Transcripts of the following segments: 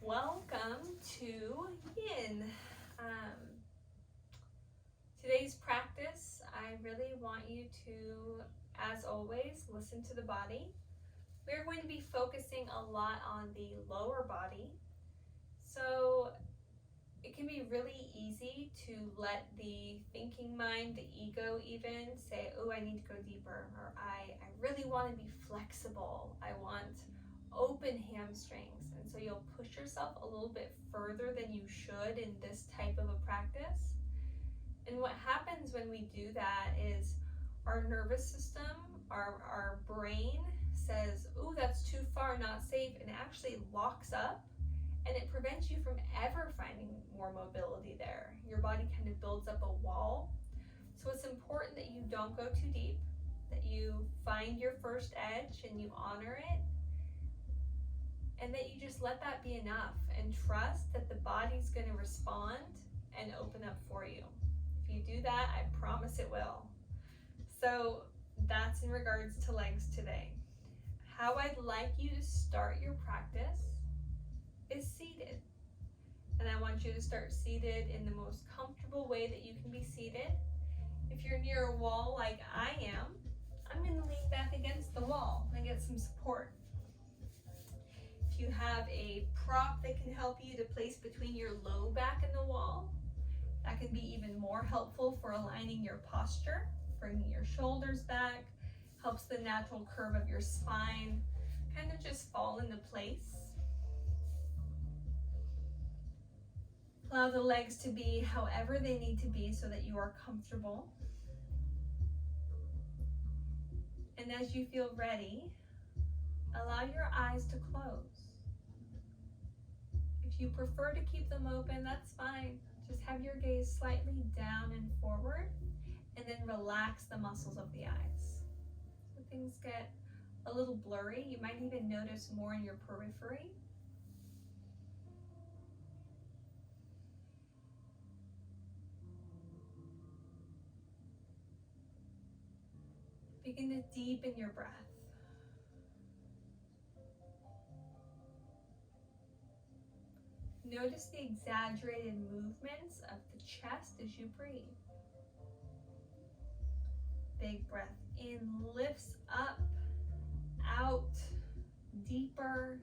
Welcome to Yin. Today's practice, I really want you to, as always, listen to the body. We're going to be focusing a lot on the lower body. So it can be really easy to let the thinking mind, the ego even, say, oh, I need to go deeper, or I really want to be flexible. I want open hamstrings. And so you'll push yourself a little bit further than you should in this type of a practice. And what happens when we do that is our nervous system, our brain says, oh, that's too far, not safe, and it actually locks up, and it prevents you from ever finding more mobility there. Your body kind of builds up a wall. So it's important that you don't go too deep, that you find your first edge and you honor it, and that you just let that be enough and trust that the body's going to respond and open up for you. If you do that, I promise it will. So that's in regards to legs today. How I'd like you to start your practice is seated. And I want you to start seated in the most comfortable way that you can be seated. If you're near a wall like I am, I'm going to lean back against the wall and get some support. If you have a prop that can help you to place between your low back and the wall, that can be even more helpful for aligning your posture, bringing your shoulders back, helps the natural curve of your spine kind of just fall into place. Allow the legs to be however they need to be so that you are comfortable. And as you feel ready, allow your eyes to close. If you prefer to keep them open, that's fine. Just have your gaze slightly down and forward, and then relax the muscles of the eyes. So things get a little blurry. You might even notice more in your periphery. Begin to deepen your breath. Notice the exaggerated movements of the chest as you breathe. Big breath in, lifts up, out, deeper.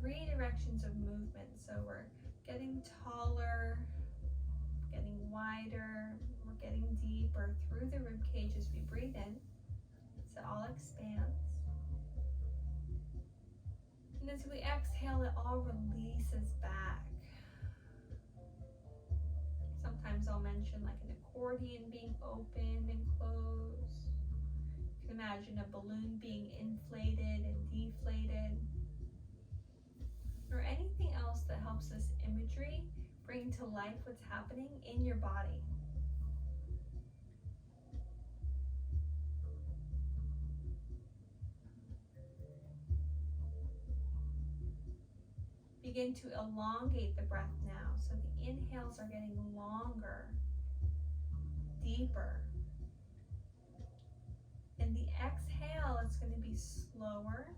3 directions of movement. So we're getting taller, getting wider, we're getting deeper through the rib cage as we breathe in. So it all expands. And as we exhale, it all releases back. Sometimes I'll mention like an accordion being opened and closed. You can imagine a balloon being inflated and deflated. Or anything else that helps this imagery bring to life what's happening in your body. Begin to elongate the breath now. So the inhales are getting longer, deeper. And the exhale is going to be slower,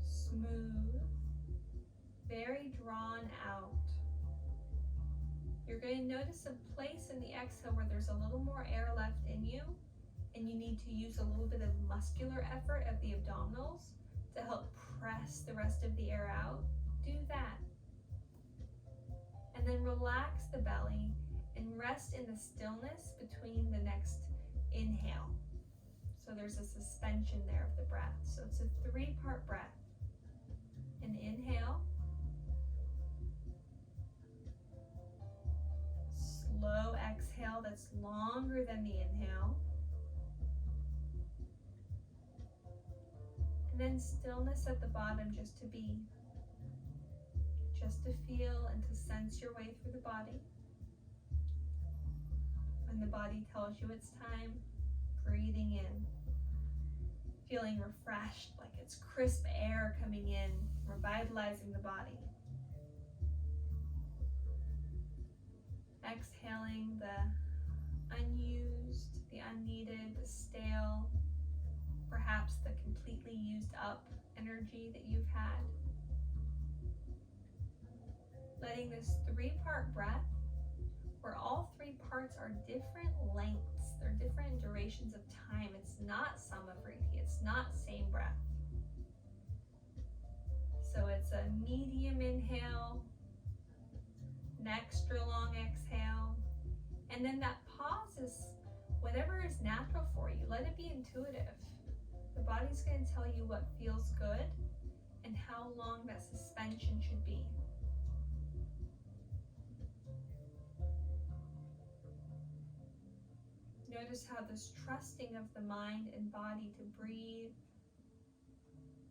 smooth, very drawn out. You're going to notice a place in the exhale where there's a little more air left in you, and you need to use a little bit of muscular effort of the abdominals to help press the rest of the air out. Do that. And then relax the belly and rest in the stillness between the next inhale. So there's a suspension there of the breath. So it's a 3-part breath. An inhale. Slow exhale that's longer than the inhale. And then stillness at the bottom, just to be. Just to feel and to sense your way through the body. When the body tells you it's time, breathing in. Feeling refreshed, like it's crisp air coming in, revitalizing the body. Exhaling the unused, the unneeded, the stale, perhaps the completely used up energy that you've had. getting this 3-part breath where all 3 parts are different lengths. They're different durations of time. It's not samavriti. It's not same breath. So it's a medium inhale, an extra long exhale, and then that pause is whatever is natural for you. Let it be intuitive. The body's going to tell you what feels good and how long that suspension should be. Notice how this trusting of the mind and body to breathe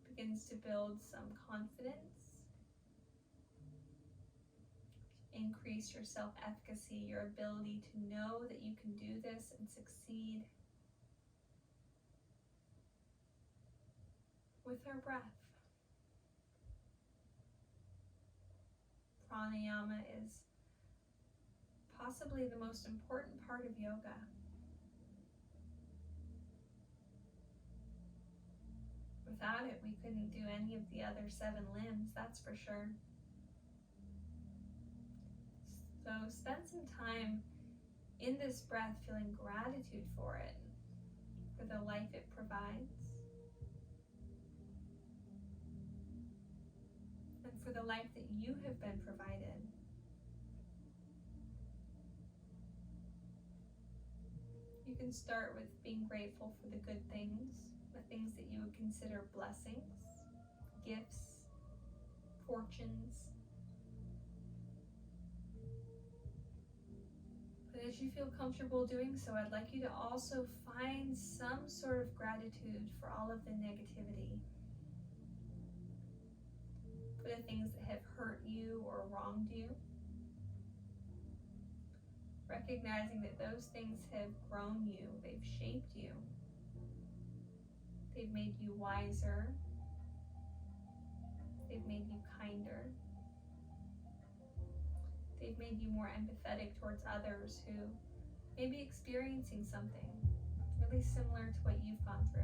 begins to build some confidence, increase your self-efficacy, your ability to know that you can do this and succeed with our breath. Pranayama is possibly the most important part of yoga. Without it, we couldn't do any of the other 7 limbs, that's for sure. So spend some time in this breath feeling gratitude for it, for the life it provides, and for the life that you have been provided. You can start with being grateful for the good things, the things that you would consider blessings, gifts, fortunes. But as you feel comfortable doing so, I'd like you to also find some sort of gratitude for all of the negativity, for the things that have hurt you or wronged you. Recognizing that those things have grown you, they've shaped you, they've made you wiser, they've made you kinder, they've made you more empathetic towards others who may be experiencing something really similar to what you've gone through.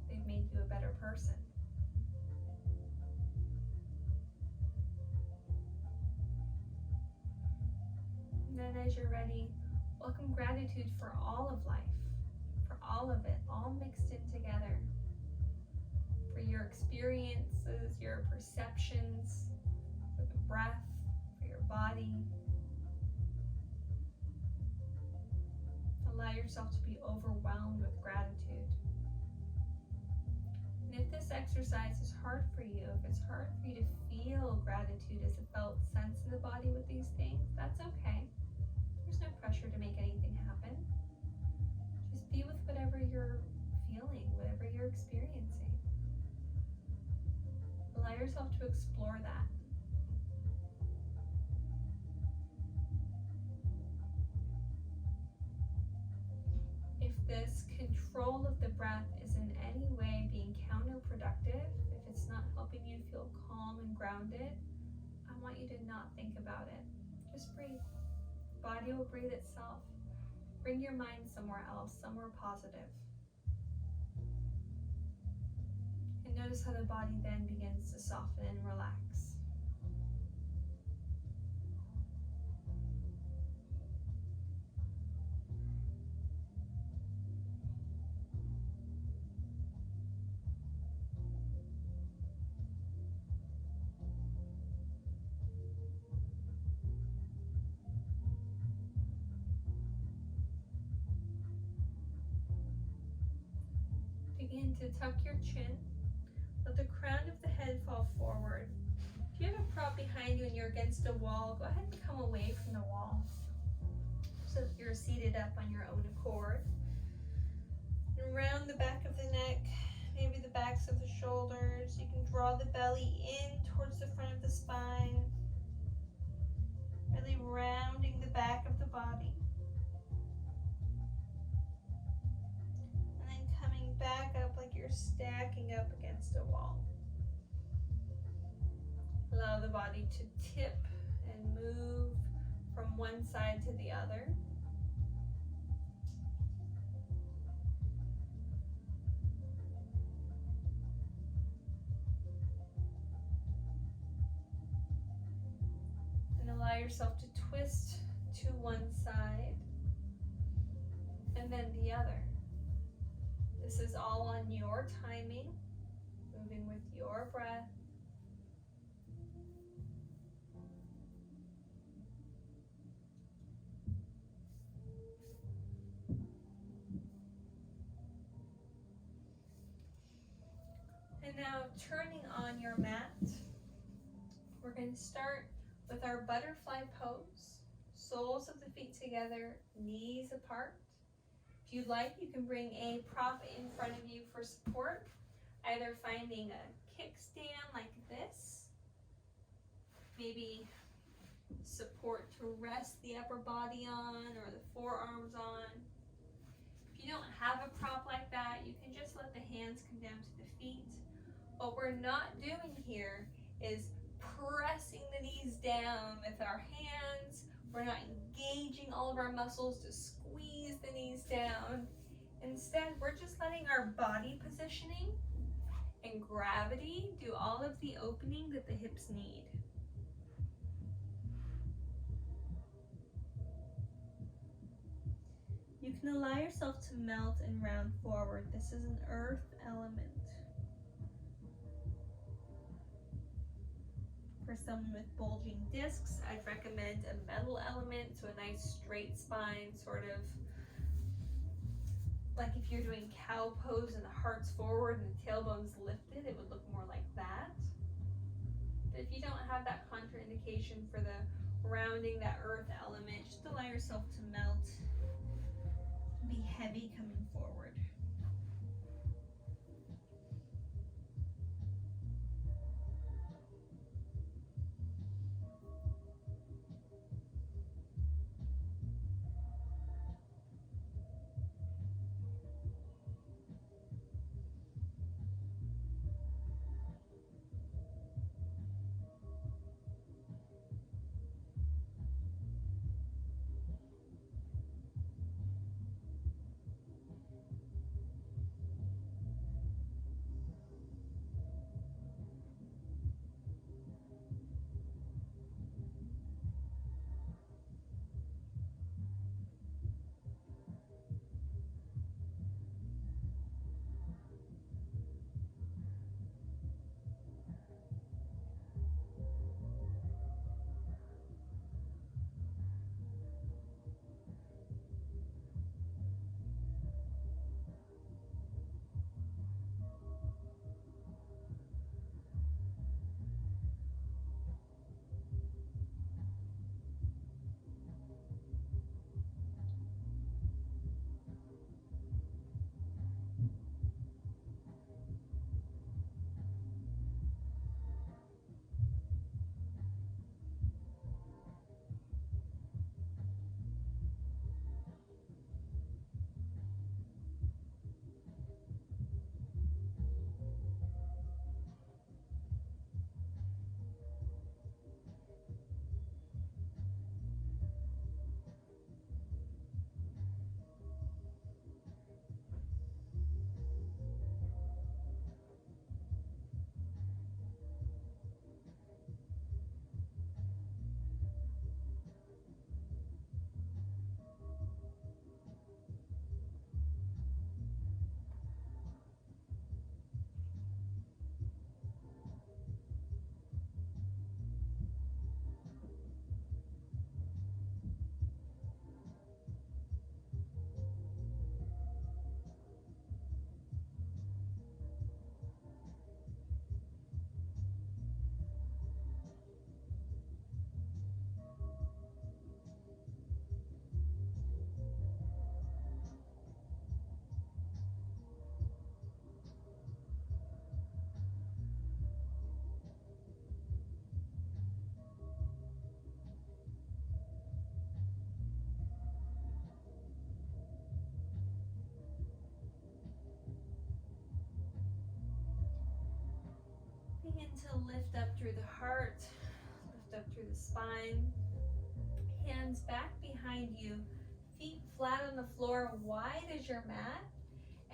They've made you a better person. And then as you're ready, welcome gratitude for all of life, for all of it, all mixed in together. For your experiences, your perceptions, for the breath, for your body. Allow yourself to be overwhelmed with gratitude. And if this exercise is hard for you, if it's hard for you to feel gratitude as a felt sense in the body with these things, that's okay. There's no pressure to make anything happen. Just be with whatever you're feeling, whatever you're experiencing. Allow yourself to explore that. If this control of the breath is in any way being counterproductive, if it's not helping you feel calm and grounded, I want you to not think about it. Just breathe. Body will breathe itself. Bring your mind somewhere else, somewhere positive. And notice how the body then begins to soften and relax. Begin to tuck your chin. Let the crown of the head fall forward. If you have a prop behind you and you're against a wall, go ahead and come away from the wall so that you're seated up on your own accord. And round the back of the neck, maybe the backs of the shoulders. You can draw the belly in towards the front of the spine, really rounding the back of the body. Back up like you're stacking up against a wall. Allow the body to tip and move from one side to the other. yourself to twist to one side and then the other. This is all on your timing, moving with your breath. And now turning on your mat, we're going to start with our butterfly pose. Soles of the feet together, knees apart. If you'd like, you can bring a prop in front of you for support, either finding a kickstand like this, maybe support to rest the upper body on or the forearms on. If you don't have a prop like that, you can just let the hands come down to the feet. What we're not doing here is pressing the knees down with our hands. We're not engaging all of our muscles to squeeze the knees down. Instead, we're just letting our body positioning and gravity do all of the opening that the hips need. You can allow yourself to melt and round forward. This is an earth element. For someone with bulging discs, I'd recommend a metal element, so a nice straight spine, sort of like if you're doing cow pose and the heart's forward and the tailbone's lifted, it would look more like that. But if you don't have that contraindication for the rounding, that earth element, just allow yourself to melt, be heavy coming forward. Begin to lift up through the heart, lift up through the spine, hands back behind you, feet flat on the floor, wide as your mat,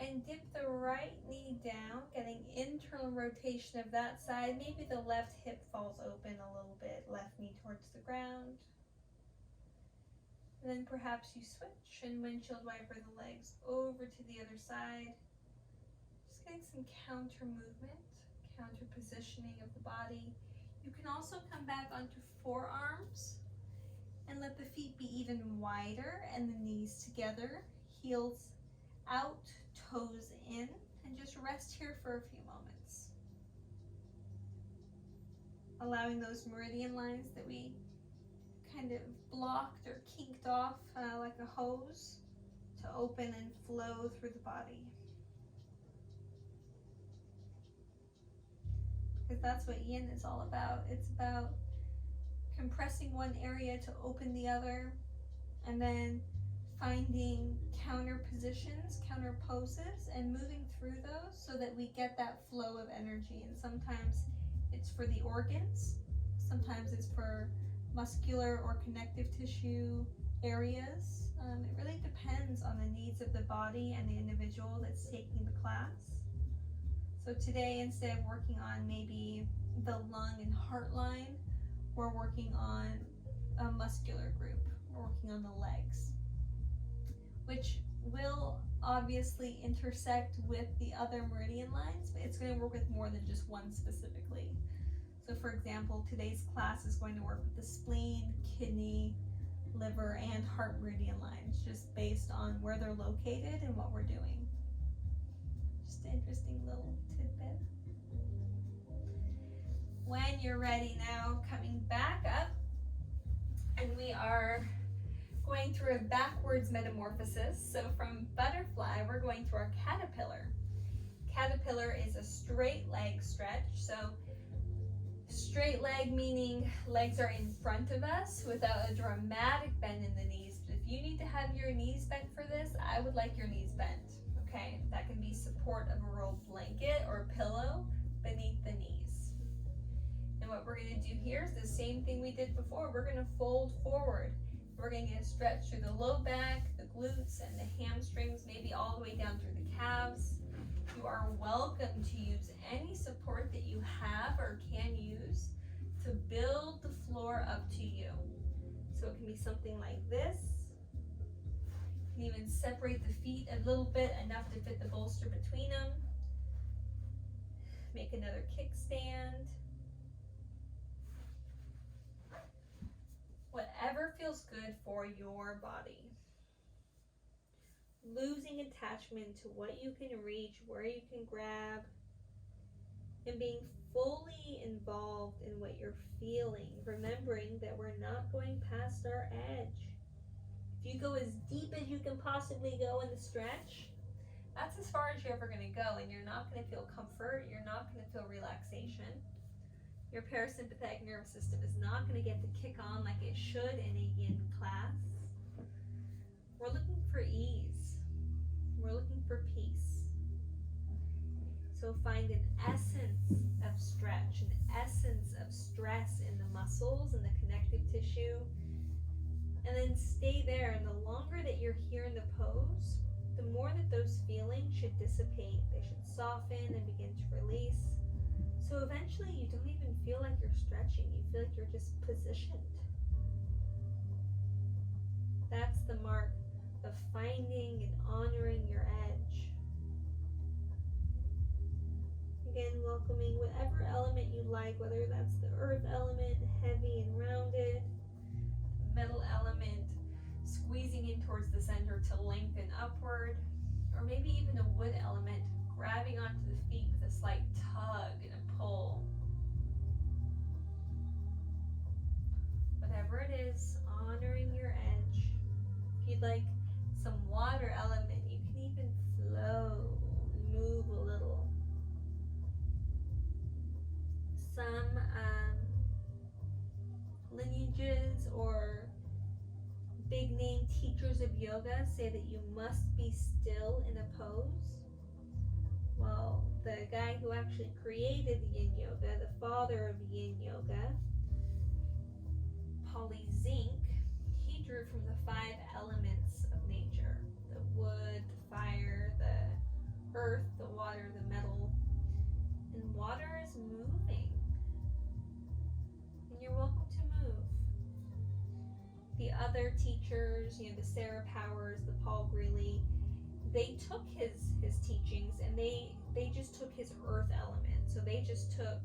and dip the right knee down, getting internal rotation of that side. Maybe the left hip falls open a little bit, left knee towards the ground. And then perhaps you switch and windshield wiper the legs over to the other side. Just getting some counter movement, counter positioning of the body. You can also come back onto forearms and let the feet be even wider and the knees together, heels out, toes in, and just rest here for a few moments. Allowing those meridian lines that we kind of blocked or kinked off like a hose to open and flow through the body. Because that's what yin is all about. It's about compressing one area to open the other, and then finding counter positions, counter poses, and moving through those so that we get that flow of energy. And sometimes it's for the organs, sometimes it's for muscular or connective tissue areas. It really depends on the needs of the body and the individual that's taking the class. So today, instead of working on maybe the lung and heart line, we're working on a muscular group. We're working on the legs, which will obviously intersect with the other meridian lines, but it's going to work with more than just one specifically. So for example, today's class is going to work with the spleen, kidney, liver, and heart meridian lines, just based on where they're located and what we're doing. Just an interesting little tidbit. When you're ready now, coming back up, and we are going through a backwards metamorphosis. So from butterfly, we're going through our caterpillar. Caterpillar is a straight leg stretch. So straight leg meaning legs are in front of us without a dramatic bend in the knees. But if you need to have your knees bent for this, I would like your knees bent. Okay, that can be support of a rolled blanket or pillow beneath the knees. And what we're going to do here is the same thing we did before. We're going to fold forward. We're going to get a stretch through the low back, the glutes, and the hamstrings, maybe all the way down through the calves. You are welcome to use any support that you have or can use to build the floor up to you. So it can be something like this. You can even separate the feet a little bit, enough to fit the bolster between them. Make another kickstand. Whatever feels good for your body. Losing attachment to what you can reach, where you can grab, and being fully involved in what you're feeling, remembering that we're not going past our edge. If you go as deep as you can possibly go in the stretch, that's as far as you're ever going to go, and you're not going to feel comfort, you're not going to feel relaxation. Your parasympathetic nervous system is not going to get to kick on like it should in a yin class. We're looking for ease. We're looking for peace. So find an essence of stretch, an essence of stress in the muscles and the connective tissue, and then stay there. And the longer that you're here in the pose, the more that those feelings should dissipate. They should soften and begin to release. So eventually you don't even feel like you're stretching. You feel like you're just positioned. That's the mark of finding and honoring your edge. Again, welcoming whatever element you like, whether that's the earth element, heavy and rounded, metal element, squeezing in towards the center to lengthen upward, or maybe even a wood element, grabbing onto the feet with a slight tug and a pull. Whatever it is, honoring your edge. If you'd like some water element, you can even flow and move a little. Some lineages or big name teachers of yoga say that you must be still in a pose. Well, the guy who actually created yin yoga, the father of yin yoga, Polly Zink, he drew from the 5 elements of nature: the wood, the fire, the earth, the water, the metal. And water is moving. And you're welcome to move. The other teachers, the Sarah Powers, the Paul Greeley, they took his teachings and they just took his earth element. So they just took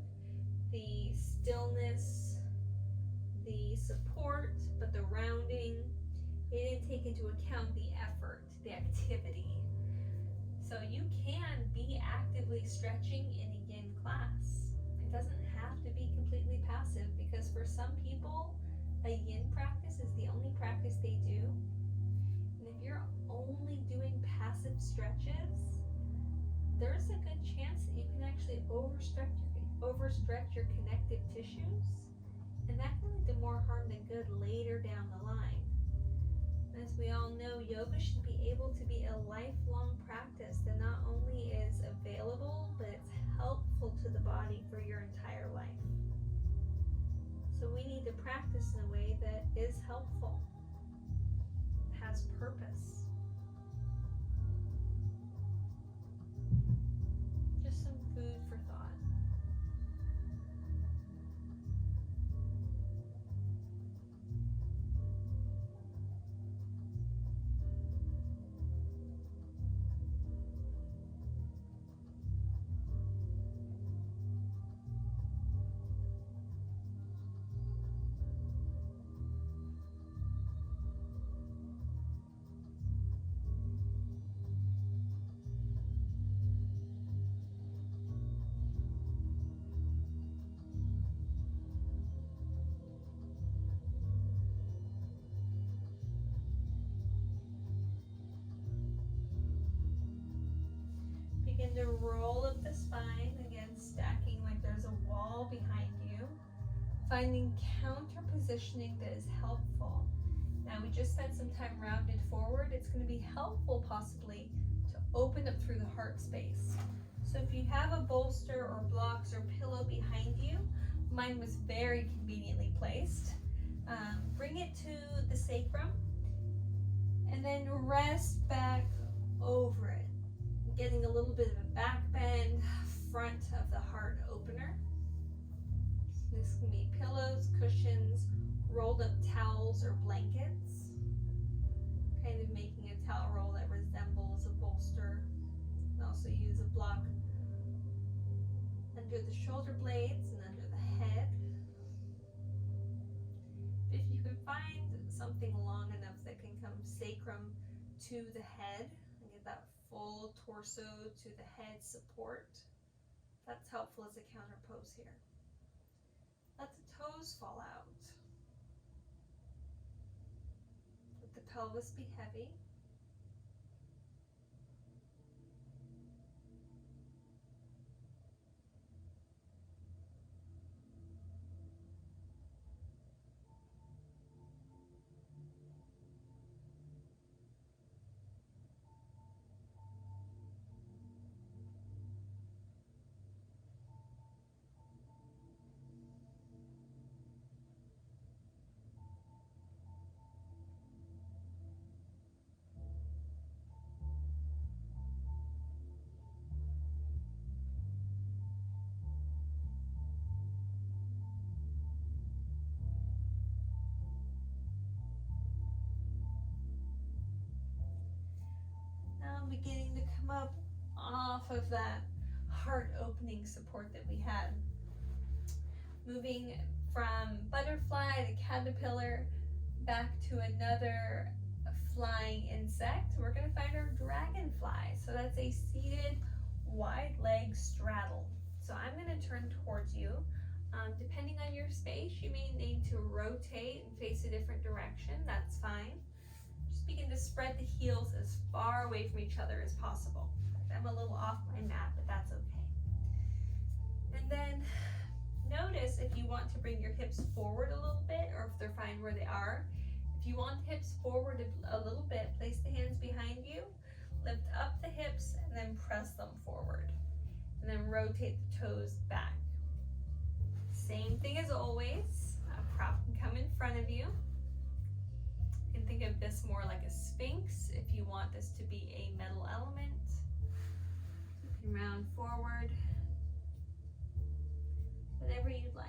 the stillness, the support, but the rounding. They didn't take into account the effort, the activity. So you can be actively stretching in a yin class. It doesn't have to be completely passive, because for some people, a yin practice is the only practice they do. And if you're only doing passive stretches, there's a good chance that you can actually overstretch your connective tissues, and that can lead to more harm than good later down the line. As we all know, yoga should be able to be a lifelong practice that not only is available, but it's helpful to the body for your entire life. So we need to practice in a way that is helpful, has purpose. Just some food for thought. Begin to roll up the spine, again stacking like there's a wall behind you. Finding counter positioning that is helpful. Now we just spent some time rounded forward. It's going to be helpful possibly to open up through the heart space. So if you have a bolster or blocks or pillow behind you, mine was very conveniently placed. Bring it to the sacrum and then rest back over it, getting a little bit of a back bend, front of the heart opener. This can be pillows, cushions, rolled up towels or blankets, kind of making a towel roll that resembles a bolster. You can also use a block under the shoulder blades and under the head. If you can find something long enough that can come sacrum to the head and get that full torso to the head support, that's helpful as a counter pose here. Let the toes fall out. Let the pelvis be heavy. Beginning to come up off of that heart opening support that we had. Moving from butterfly to caterpillar back to another flying insect, we're going to find our dragonfly. So that's a seated wide leg straddle. So I'm going to turn towards you. Depending on your space, you may need to rotate and face a different direction. That's fine. Begin to spread the heels as far away from each other as possible. I'm a little off my mat, but that's okay. And then notice if you want to bring your hips forward a little bit, or if they're fine where they are. If you want the hips forward a little bit, place the hands behind you, lift up the hips, and then press them forward. And then rotate the toes back. Same thing as always. A prop can come in front of you. You can think of this more like a sphinx if you want this to be a metal element. You can round forward, whatever you'd like.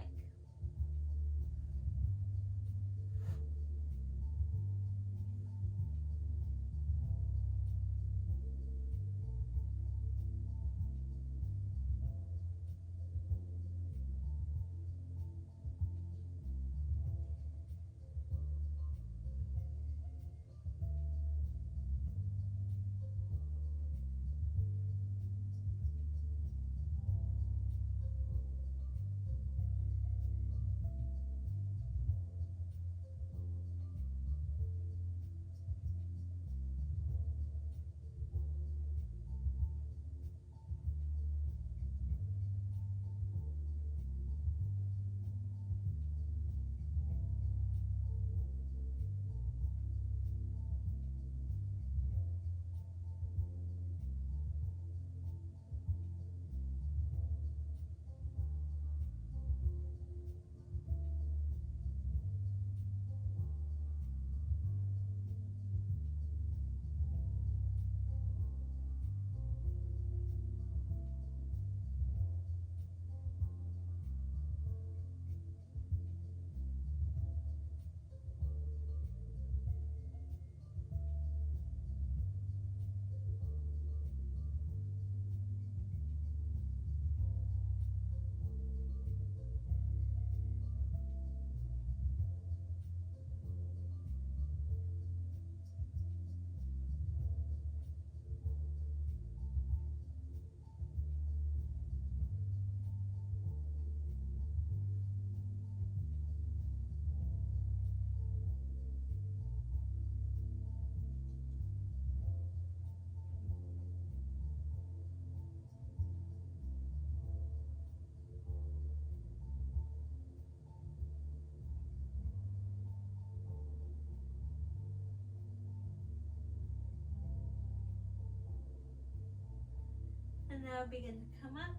And now begin to come up,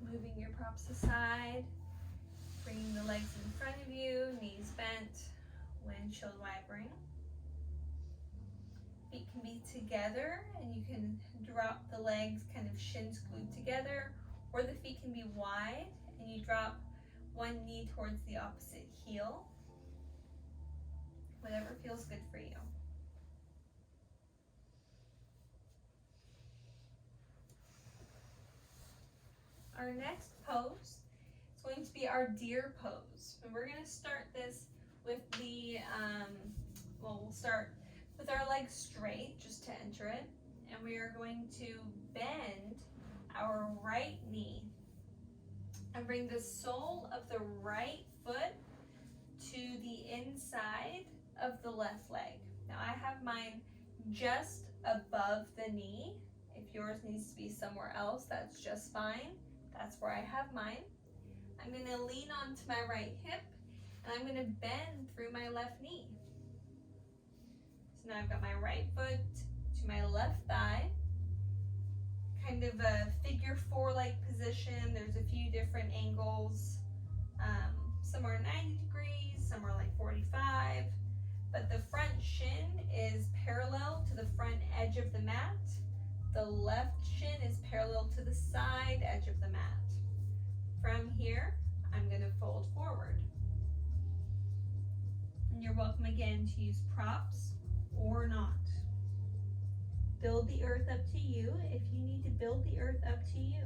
moving your props aside, bringing the legs in front of you, knees bent, windshield wipering. Feet can be together and you can drop the legs kind of shins glued together, or the feet can be wide and you drop one knee towards the opposite heel. Whatever feels good for you. Our next pose is going to be our deer pose. And we're going to start this with the, we'll start with our legs straight just to enter it. And we are going to bend our right knee and bring the sole of the right foot to the inside of the left leg. Now I have mine just above the knee. If yours needs to be somewhere else, that's just fine. That's where I have mine. I'm going to lean onto my right hip and I'm going to bend through my left knee. So now I've got my right foot to my left thigh, kind of a figure four-like position. There's a few different angles. Some are 90 degrees, some are like 45, but the front shin is parallel to the front edge of the mat. The left shin is parallel to the side edge of the mat. From here, I'm going to fold forward. And you're welcome again to use props or not. Build the earth up to you if you need to build the earth up to you.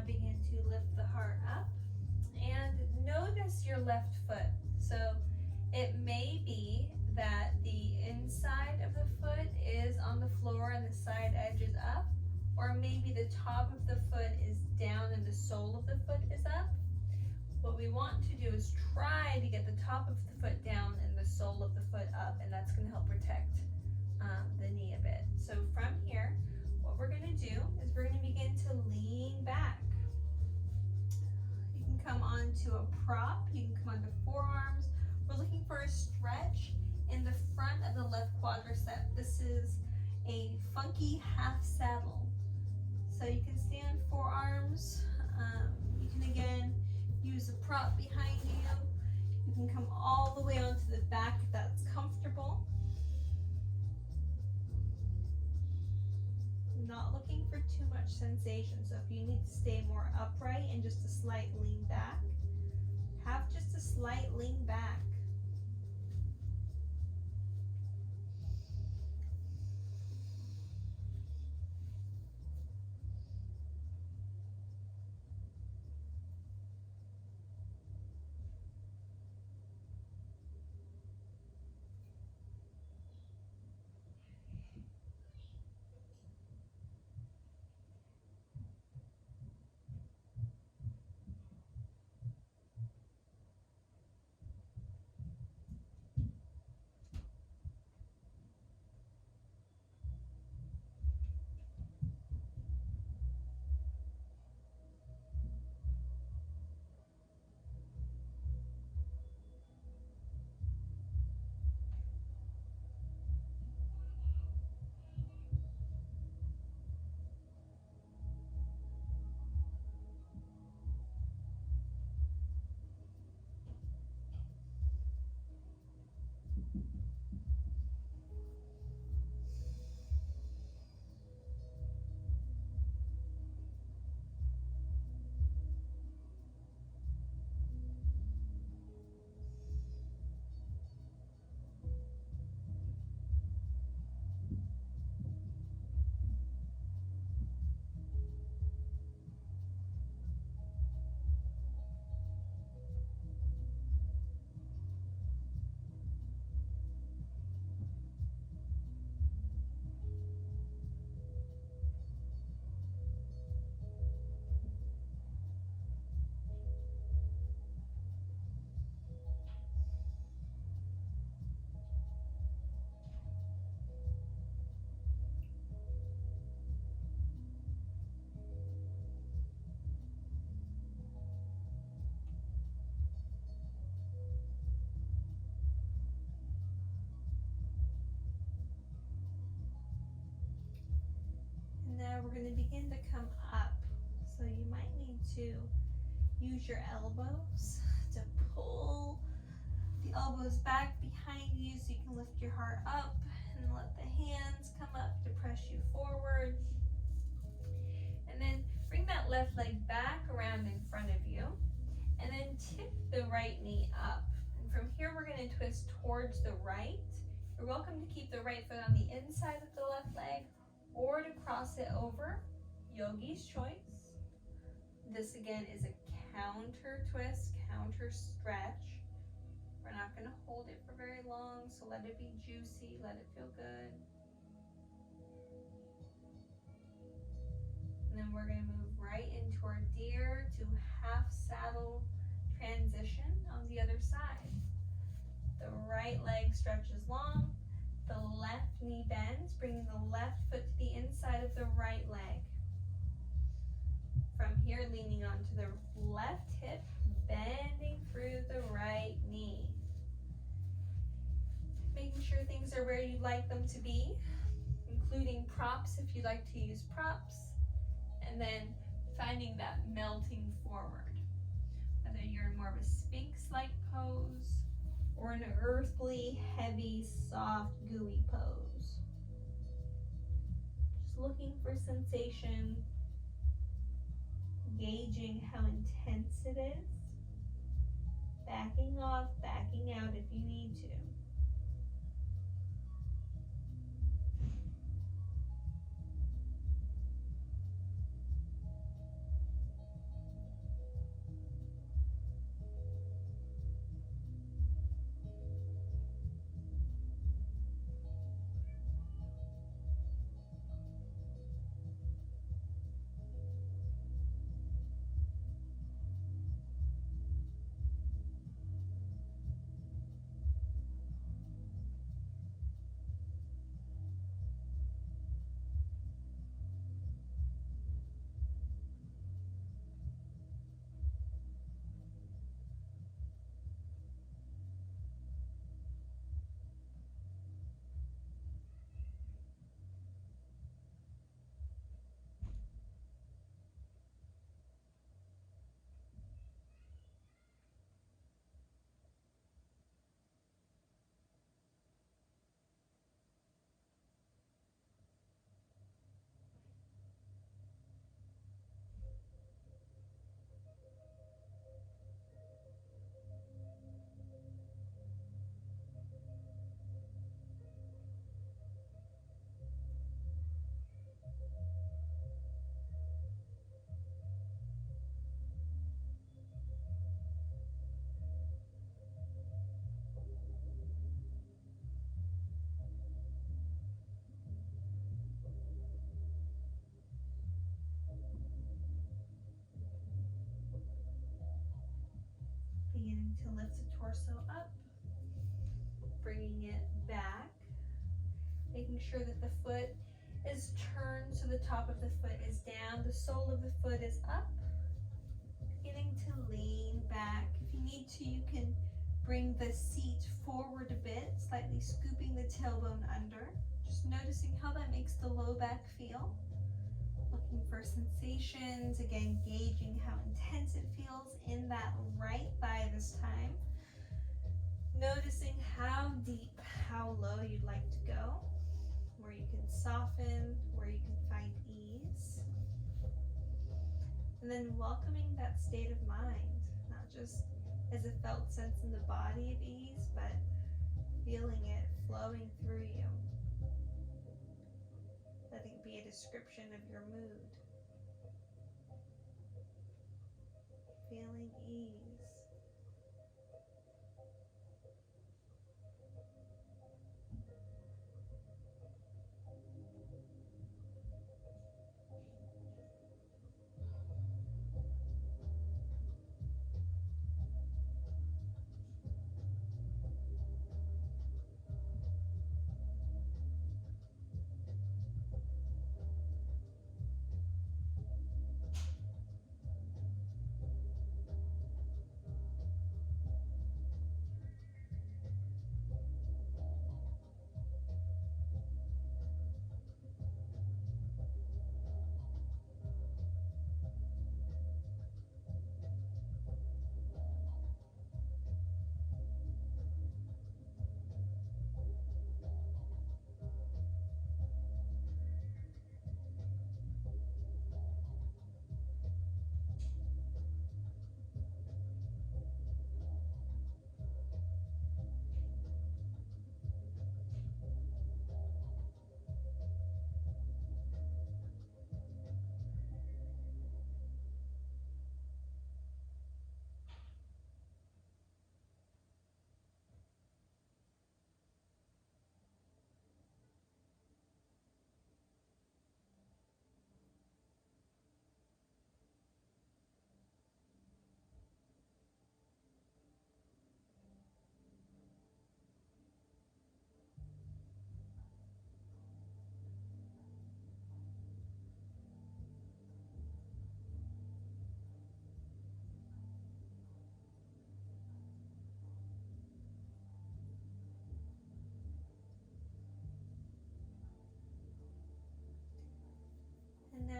Begin to lift the heart up and notice your left foot. So it may be that the inside of the foot is on the floor and the side edge is up, or maybe the top of the foot is down and the sole of the foot is up. What we want to do is try to get the top of the foot down and the sole of the foot up, and that's going to help protect the knee a bit. So from here, what we're going to do is we're going to begin to lean back. Come onto a prop, you can come onto forearms. We're looking for a stretch in the front of the left quadricep. This is a funky half saddle. So you can stand forearms. You can again use a prop behind you. You can come all the way onto the back if that's comfortable. Not looking for too much sensation, so if you need to stay more upright and just a slight lean back, have just a slight lean back. Now we're going to begin to come up. So you might need to use your elbows to pull the elbows back behind you so you can lift your heart up, and let the hands come up to press you forward. And then bring that left leg back around in front of you, and then tip the right knee up. And from here we're going to twist towards the right. You're welcome to keep the right foot on the inside of the left leg or to cross it over, yogi's choice. This again is a counter twist, counter stretch. We're not going to hold it for very long, so let it be juicy, let it feel good. And then we're going to move right into our deer to half saddle transition on the other side. The right leg stretches long, the left knee bends, bringing the left foot to the inside of the right leg. From here, leaning onto the left hip, bending through the right knee. Making sure things are where you'd like them to be, including props if you'd like to use props, and then finding that melting forward. Whether you're in more of a sphinx-like pose or an earthly, heavy, soft, gooey pose. Just looking for sensation, gauging how intense it is, backing off, backing out if you need to. Beginning to lift the torso up, bringing it back, making sure that the foot is turned so the top of the foot is down, the sole of the foot is up. Beginning to lean back. If you need to, you can bring the seat forward a bit, slightly scooping the tailbone under. Just noticing how that makes the low back feel. Looking for sensations, again gauging how intense it feels in that right thigh this time. Noticing how deep, how low you'd like to go, where you can soften, where you can find ease. And then welcoming that state of mind, not just as a felt sense in the body of ease, but feeling it flowing through you. Letting it be a description of your mood. Feeling ease.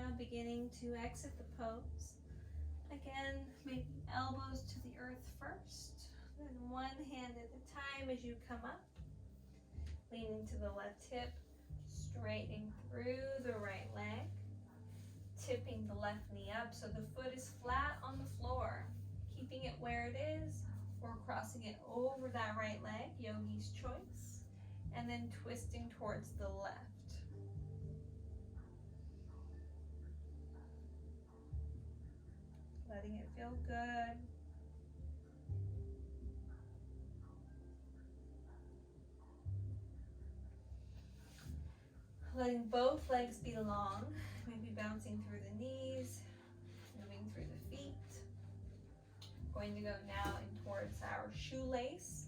now beginning to exit the pose. Again, maybe elbows to the earth first, then one hand at a time as you come up, leaning to the left hip, straightening through the right leg, tipping the left knee up so the foot is flat on the floor, keeping it where it is, or crossing it over that right leg, yogi's choice, and then twisting towards the left. Letting it feel good. Letting both legs be long, maybe bouncing through the knees, moving through the feet. Going to go now in towards our shoelace.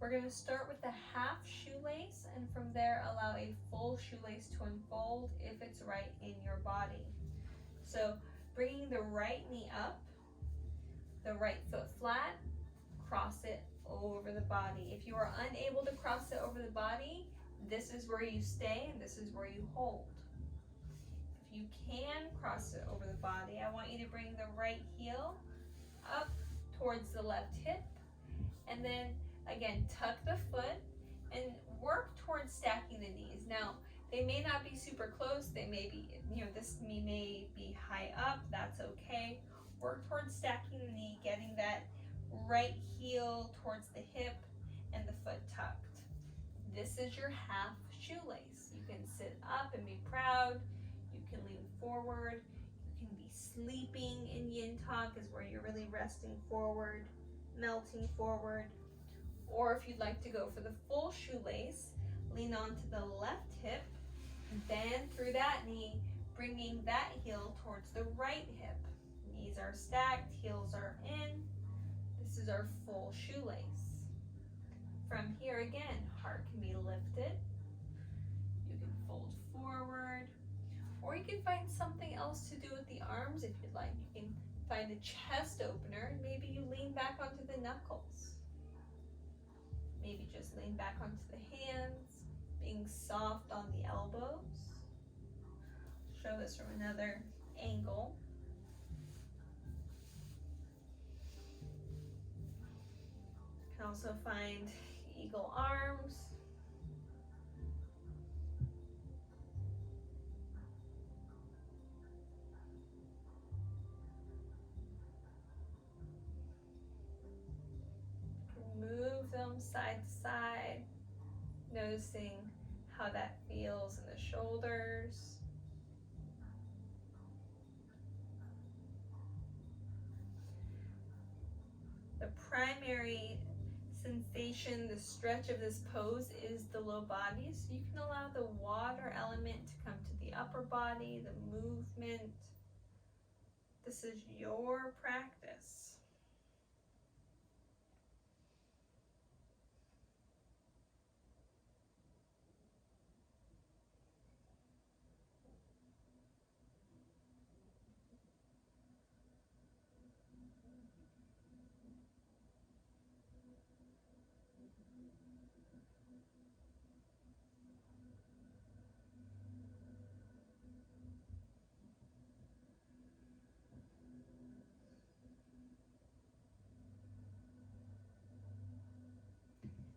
We're going to start with the half shoelace, and from there allow a full shoelace to unfold if it's right in your body. So bringing the right knee up, the right foot flat, cross it over the body. If you are unable to cross it over the body, this is where you stay and this is where you hold. If you can cross it over the body, I want you to bring the right heel up towards the left hip, and then again tuck the foot and work towards stacking the knees. Now they may not be super close, they may be, this knee may be high up, that's okay. Work towards stacking the knee, getting that right heel towards the hip and the foot tucked. This is your half shoelace. You can sit up and be proud, you can lean forward, you can be sleeping in yin tak is where you're really resting forward, melting forward. Or if you'd like to go for the full shoelace, lean onto the left hip, bend through that knee, bringing that heel towards the right hip. Knees are stacked, heels are in. This is our full shoelace. From here again, heart can be lifted. You can fold forward, or you can find something else to do with the arms if you'd like. You can find a chest opener, and maybe you lean back onto the knuckles. Maybe just lean back onto the hands, being soft on the elbows. Show this from another angle. You can also find eagle arms. Move them side to side, noticing how that feels in the shoulders. The primary sensation, the stretch of this pose is the low body, so you can allow the water element to come to the upper body, the movement. This is your practice.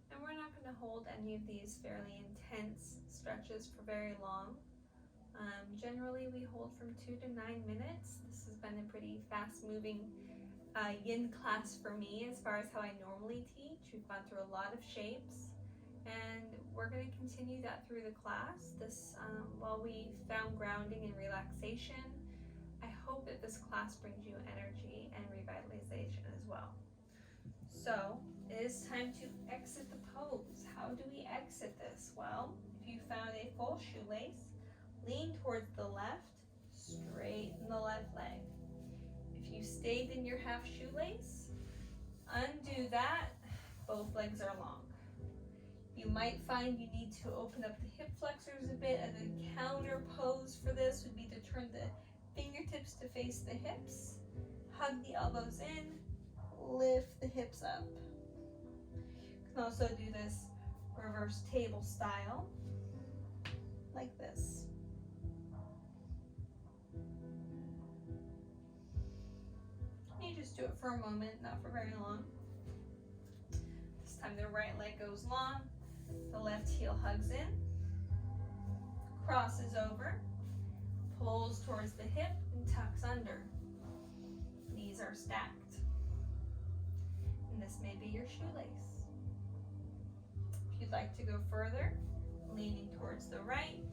And we're not going to hold any of these fairly intense stretches for very long. Generally, we hold from 2 to 9 minutes. This has been a pretty fast-moving yin class for me as far as how I normally teach. We've gone through a lot of shapes, and we're going to continue that through the class. While we found grounding and relaxation, I hope that this class brings you energy and revitalization as well. So it is time to exit the pose. How do we exit this? Well, if you found a full shoelace, lean towards the left, straighten the left leg. If you stayed in your half shoelace, undo that, both legs are long. You might find you need to open up the hip flexors a bit, and a counter pose for this would be to turn the fingertips to face the hips, hug the elbows in, lift the hips up. You can also do this reverse table style, like this. for a moment, not for very long. This time the right leg goes long, the left heel hugs in, crosses over, pulls towards the hip and tucks under. Knees are stacked. And this may be your shoelace. If you'd like to go further, leaning towards the right,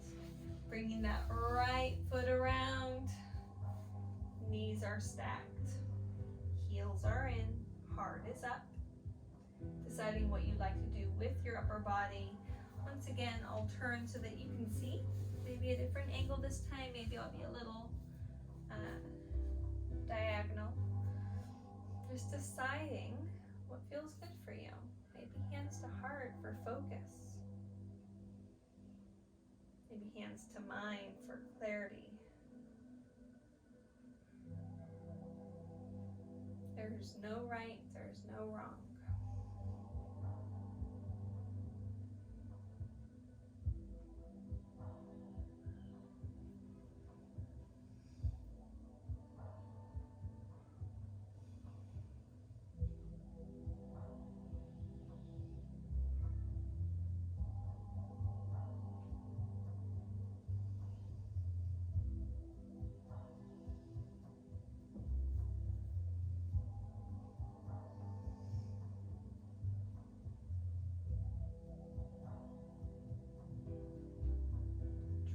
bringing that right foot around, knees are stacked, heels are in, heart is up. Deciding what you'd like to do with your upper body. Once again, I'll turn so that you can see. Maybe a different angle this time, maybe I'll be a little diagonal. Just deciding what feels good for you. Maybe hands to heart for focus. Maybe hands to mind for clarity. There's no right, there's no wrong.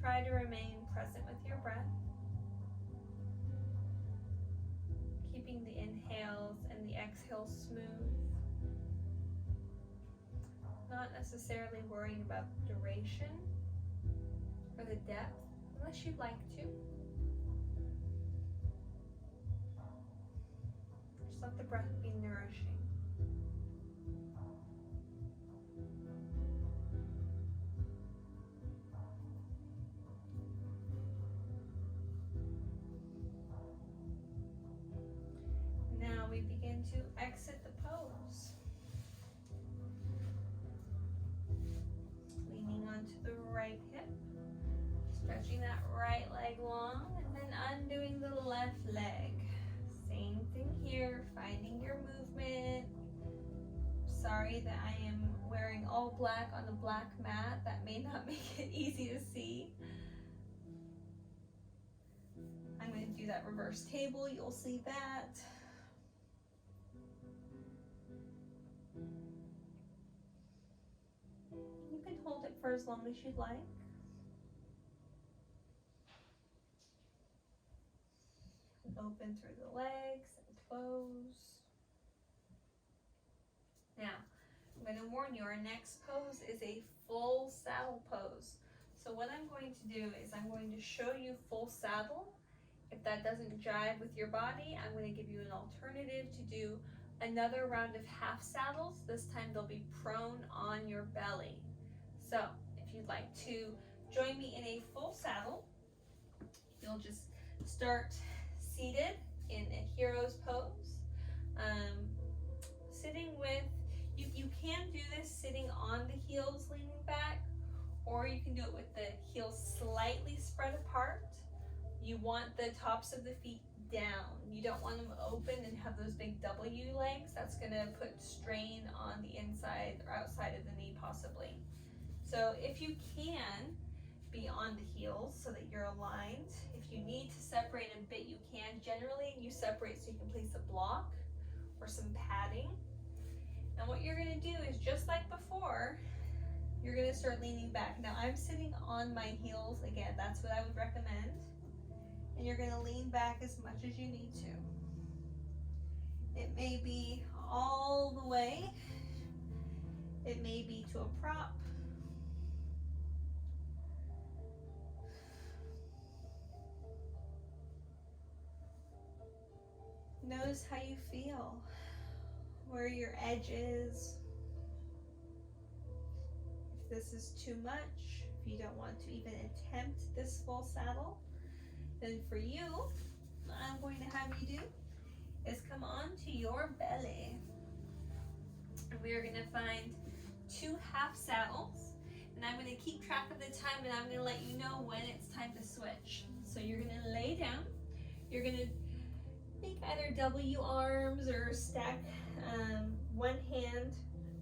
Try to remain present with your breath, keeping the inhales and the exhales smooth, not necessarily worrying about the duration or the depth, unless you'd like to. Just let the breath be nourishing. Now we begin to exit the pose. Leaning onto the right hip, stretching that right leg long, and then undoing the left leg. Same thing here, finding your movement. Sorry that I am wearing all black on a black mat. That may not make it easy to see. I'm going to do that reverse table. You'll see that. You can hold it for as long as you'd like. Open through the legs and toes. Now, I'm going to warn you, our next pose is a full saddle pose. So what I'm going to do is I'm going to show you full saddle. If that doesn't jive with your body, I'm going to give you an alternative to do another round of half saddles. This time they'll be prone on your belly. So if you'd like to join me in a full saddle, you'll just start seated in a hero's pose. Sitting with, you can do this sitting on the heels leaning back, or you can do it with the heels slightly spread apart. You want the tops of the feet down. You don't want them open and have those big W legs. That's gonna put strain on the inside or outside of the knee possibly. So if you can, be on the heels so that you're aligned. If you need to separate a bit, you can. Generally, you separate so you can place a block or some padding. And what you're gonna do is just like before, you're gonna start leaning back. Now I'm sitting on my heels. Again, that's what I would recommend. And you're gonna lean back as much as you need to. It may be all the way. It may be to a prop. Notice how you feel, where your edge is. If this is too much, if you don't want to even attempt this full saddle, then for you, what I'm going to have you do is come onto your belly. And we are going to find 2 half saddles. And I'm going to keep track of the time, and I'm going to let you know when it's time to switch. So you're going to lay down. You're going to make either W arms or stack one hand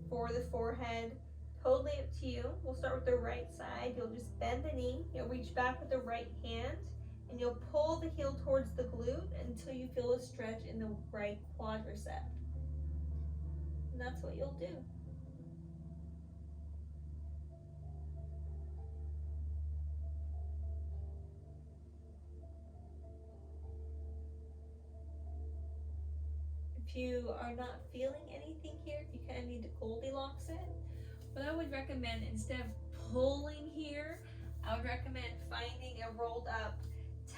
for the forehead. Totally up to you. We'll start with the right side. You'll just bend the knee. You'll reach back with the right hand and you'll pull the heel towards the glute until you feel a stretch in the right quadricep. And that's what you'll do. If you are not feeling anything here, if you kind of need to Goldilocks it, what I would recommend, instead of pulling here, I would recommend finding a rolled up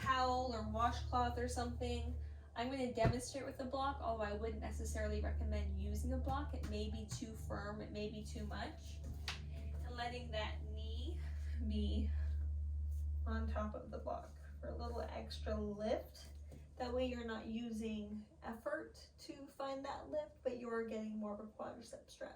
towel or washcloth or something. I'm going to demonstrate with the block, although I wouldn't necessarily recommend using a block. It may be too firm, it may be too much. And letting that knee be on top of the block for a little extra lift. That way you're not using effort to find that lift, but you're getting more of a quadricep stretch.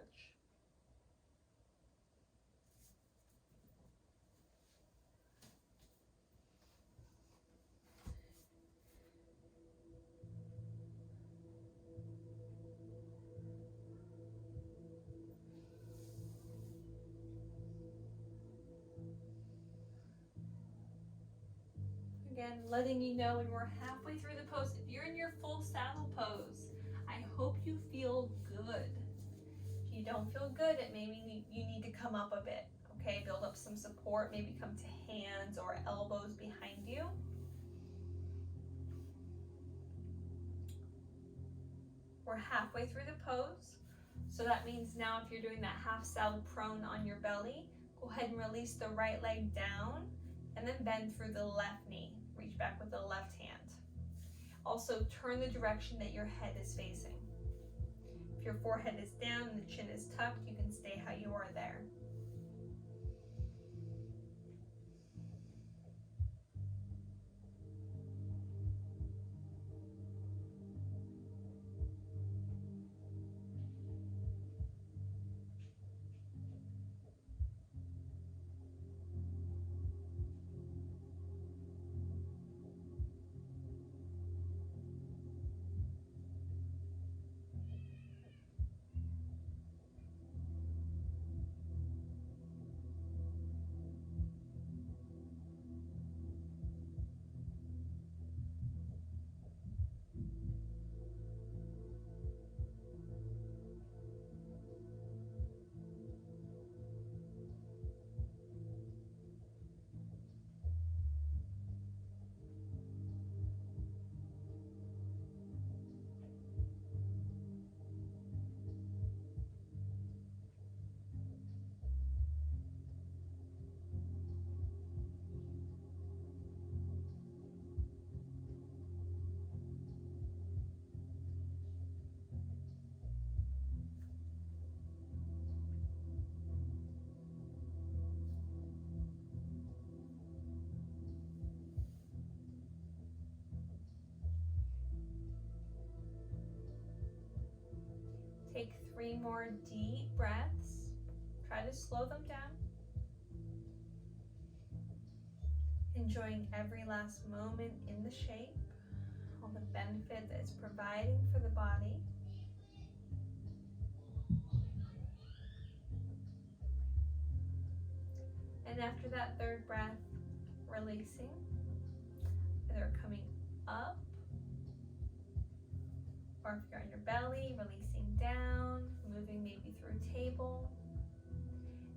Again, letting you know when we're halfway through the pose, if you're in your full saddle pose, I hope you feel good. If you don't feel good, it maybe you need to come up a bit, okay? Build up some support, maybe come to hands or elbows behind you. We're halfway through the pose, so that means now if you're doing that half saddle prone on your belly, go ahead and release the right leg down and then bend through the left knee. Reach back with the left hand. Also turn the direction that your head is facing. If your forehead is down and the chin is tucked, you can stay how you are there. Take 3 more deep breaths. Try to slow them down. Enjoying every last moment in the shape, all the benefit that it's providing for the body. And after that third breath, releasing, either coming up, or if you're on your belly, releasing down, moving maybe through a table.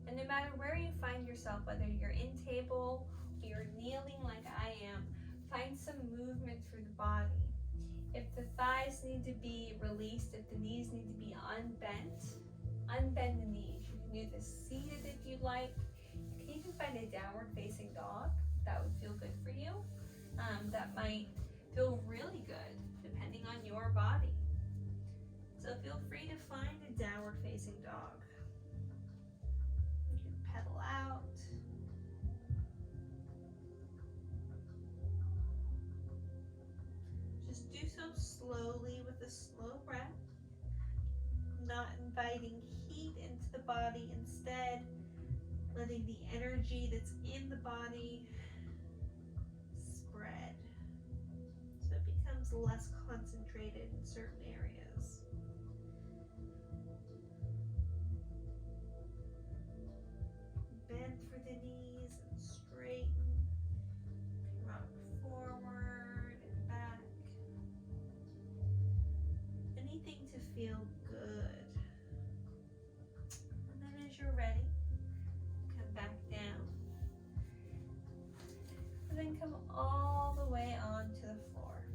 And no matter where you find yourself, whether you're in table or you're kneeling like I am, find some movement through the body. If the thighs need to be released, if the knees need to be unbent, unbend the knees. You can do this seated if you'd like. You can even find a downward facing dog. That would feel good for you. That might feel really good depending on your body. So feel free to find a downward facing dog. You can pedal out. Just do so slowly with a slow breath, not inviting heat into the body, instead letting the energy that's in the body spread so it becomes becomes less concentrated in certain areas. Bend through the knees and straighten. Rock forward and back. Anything to feel good. And then as you're ready, come back down. And then come all the way onto the floor.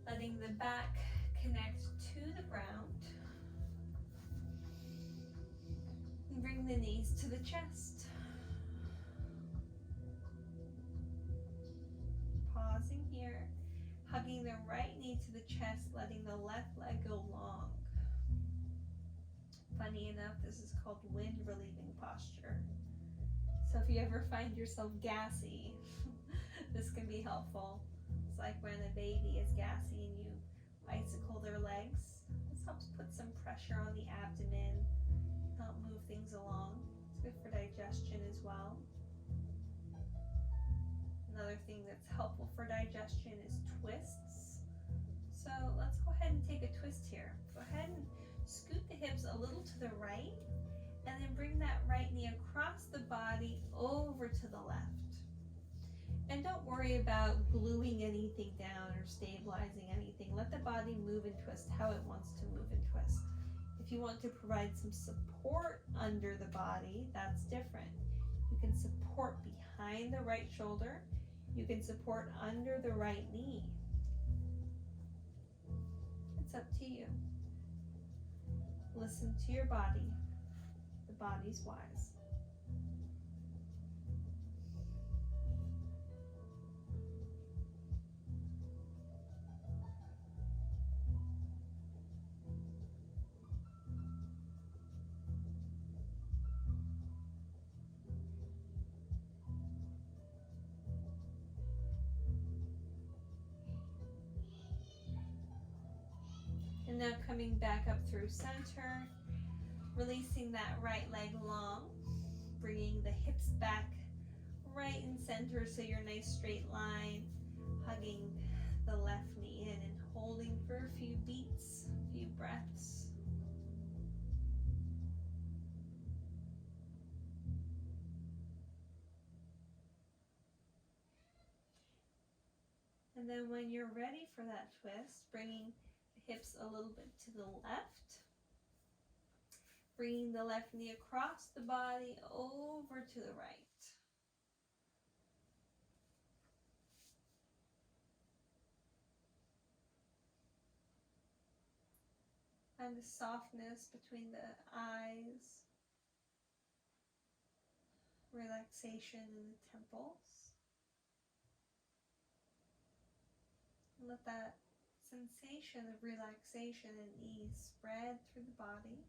Letting the back connect to the ground. And bring the knees to the chest. Pausing here, hugging the right knee to the chest, letting the left leg go long. Funny enough, this is called wind relieving posture. So if you ever find yourself gassy, this can be helpful. It's like when a baby is gassy and you icicle their legs. This helps put some pressure on the abdomen, help move things along. It's good for digestion as well. Another thing that's helpful for digestion is twists. So let's go ahead and take a twist here. Go ahead and scoot the hips a little to the right, and then bring that right knee across the body over to the left. And don't worry about gluing anything down or stabilizing anything. Let the body move and twist how it wants to move and twist. If you want to provide some support under the body, that's different. You can support behind the right shoulder. You can support under the right knee. It's up to you. Listen to your body. The body's wise. And now coming back up through center, releasing that right leg long, bringing the hips back right in center so you're nice straight line, hugging the left knee in and holding for a few beats, a few breaths. And then when you're ready for that twist, bringing the hips a little bit to the left, bringing the left knee across the body over to the right. Find the softness between the eyes, relaxation in the temples. Let that sensation of relaxation and ease spread through the body,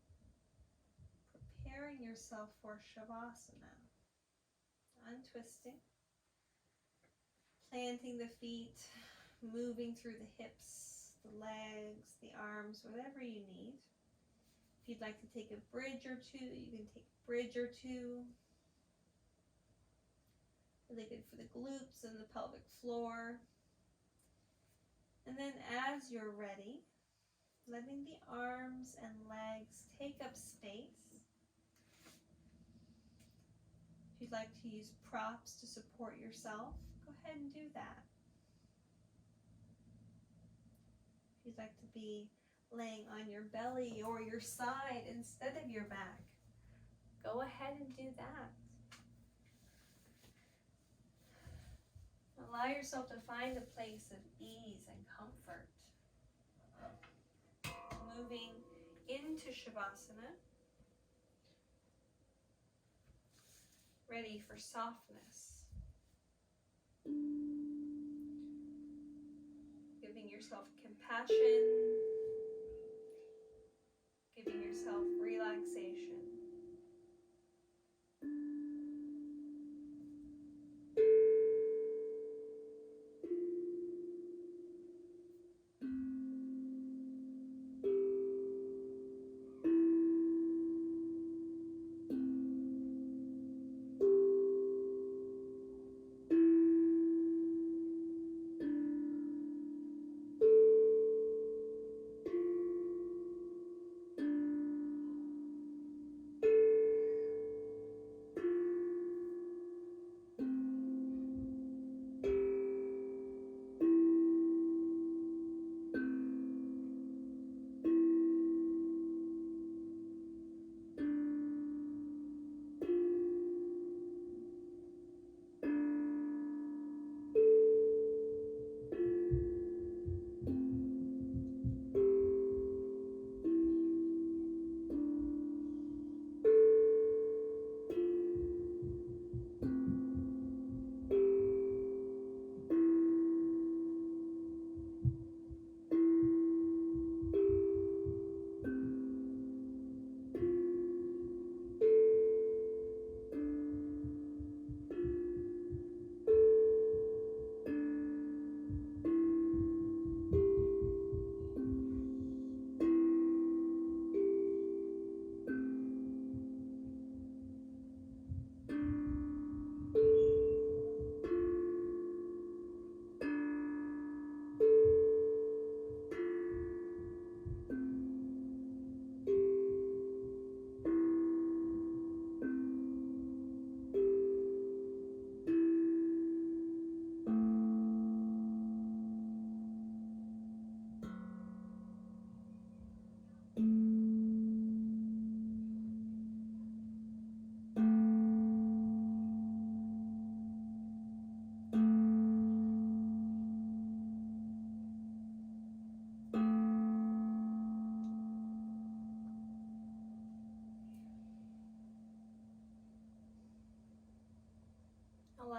preparing yourself for Shavasana. Untwisting, planting the feet, moving through the hips, the legs, the arms, whatever you need. If you'd like to take a bridge or two, you can take a bridge or two. Really good for the glutes and the pelvic floor. And then as you're ready, letting the arms and legs take up space. If you'd like to use props to support yourself, go ahead and do that. If you'd like to be laying on your belly or your side instead of your back, go ahead and do that. Allow yourself to find a place of ease and comfort. Moving into Shavasana, ready for softness. Giving yourself compassion, giving yourself relaxation.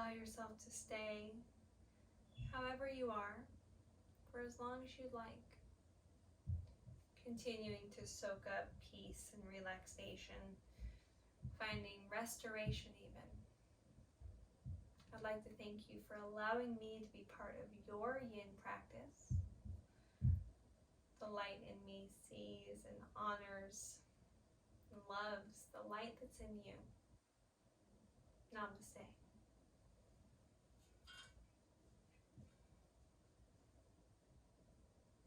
allow yourself to stay however you are for as long as you'd like, continuing to soak up peace and relaxation, finding restoration even. I'd like to thank you for allowing me to be part of your yin practice. The light in me sees and honors and loves the light that's in you. Namaste.